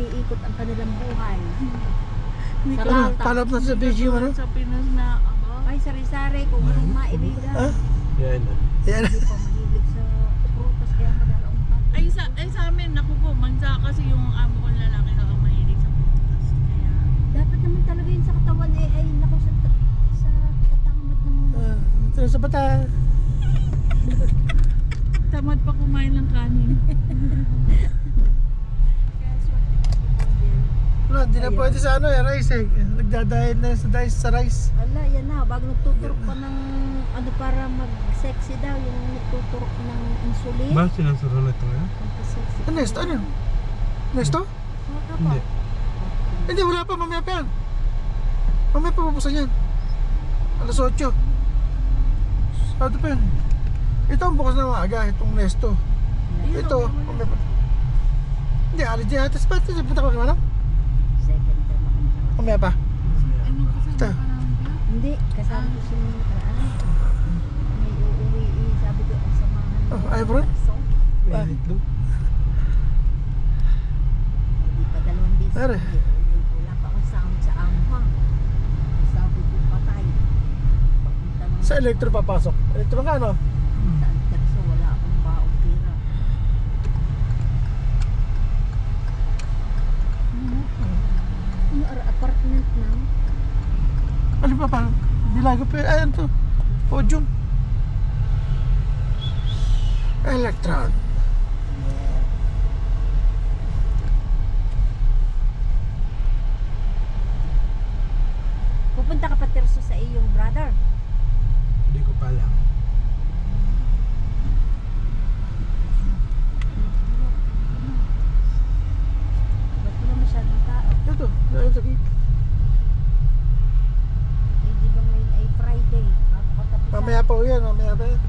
umiikot ang kanilang buhay. Palap na sa Beijing ano? Sa Pinas na, Ay, sari-sari kung anong maibigan. Yan. Yan. Hindi pa mahilig sa prutas kaya madalaungkat. ay sa amin, naku po, mansa kasi yung amo kong lalaki na ang mahilig sa prutas. Kaya, Dapat naman talaga yun sa katawan ay naku sa katamad naman. Ito sa bata. tamad pa kumain ng kanin. Kaya swerte ko po din. Wala, hindi na pwede sa ano rice eh. Nagdadayad na sa rice. Ala, yan na. Bago nagtuturok pa ng ano para mag-sexy daw. Yung nagtuturok ng insulin. Ba, sinasuro na ito ngayon? Magpa-sexy. Next, ano yun? Next to? Hindi. Hindi, wala pa. Mamaya pa yan. Mamaya pa pupusan yan. Alas 8. Sado pa yan. Ito ang bukas na maaga. Itong Nesto. Ito. Mamaya pa. Hindi, alis din natin. Punta ko kaya ano? Second time ako nakaroon. Mamaya pa. Anong kasama Ito. ka namin dyan? Hindi, kasama ko siya ng nakaraan. May uuwi, sabi ko, ang samahan mo. Oh, ayaw, bro? So, Mainit doon. hindi pa 2 beses. Are. Wala pa akong sound sa amhang. Sabi ko, patay. Pagpunta ng- Sa elektro papasok. Elektro ka ano? Saan perso, wala akong baong pera. Ano, apartment na? Ano pa pa? Dilago pa. Ayan to. Podium. Electron. Pupunta ka pa Terso sa iyong brother. Hindi ko pa alam. Ba't wala masyadong tao? Ito. Dahil sa gate. Eh, di ba ngayon ay Friday? Bago ka tapos. Mamaya pa yan. Mamaya pa yan.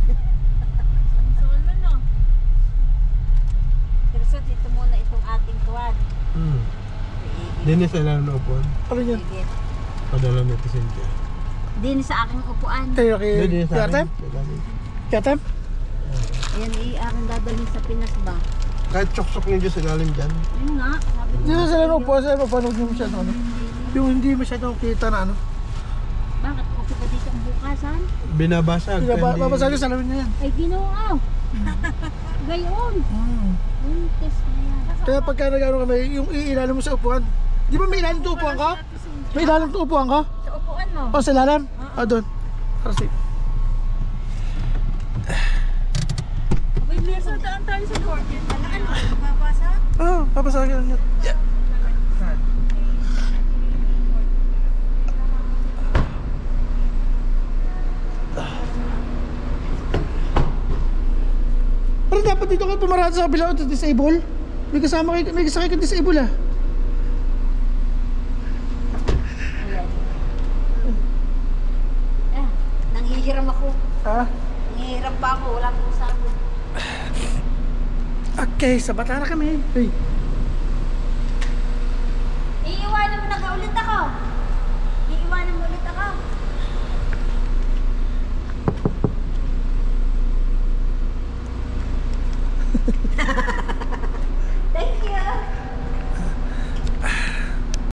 Ang solo, no? Terso, dito muna itong ating tuwan. Dinis na lang upuan. Ano yan? Sige. Padala nito Cynthia. Din sa aking upuan. Tayo kay Dinis sa Katem? akin. Katem? Ayan, aking dadalhin sa Pinas ba? Kahit choksok niyo dyan sa galing dyan. Yun nga, sabi ko. Hindi na sila nung po. Sila mapanood nyo masyadong ano. Yung hindi masyadong kita na ano. Bakit okay ba dito ang bukasan? Binabasag. Babasagin sa lamin na yan. Ay, ginoo! Gayon! Yung test na yan. Kaya pagka nag-ano kami, yung ilalim mo sa upuan. Di ba may ilalim to upuan ka? May ilalim to upuan ka? Sa upuan mo? O sa ilalim? Ah, doon. Para safe. Abay, Sa daan tayo sa Gorgon. ano? Babasa? Ah, babasagin lang yan. Yeah. Pero dapat dito ka pumarada sa kabila o disable. May kasama kayo, may kasakay ka disable ah. Nanghihiram ako. Ah? Nanghihiram pa ako. Wala akong sabon. Okay, sa bata na kami. Hey. Iiwanan mo na ka ulit ako. Iiwanan mo ulit ako.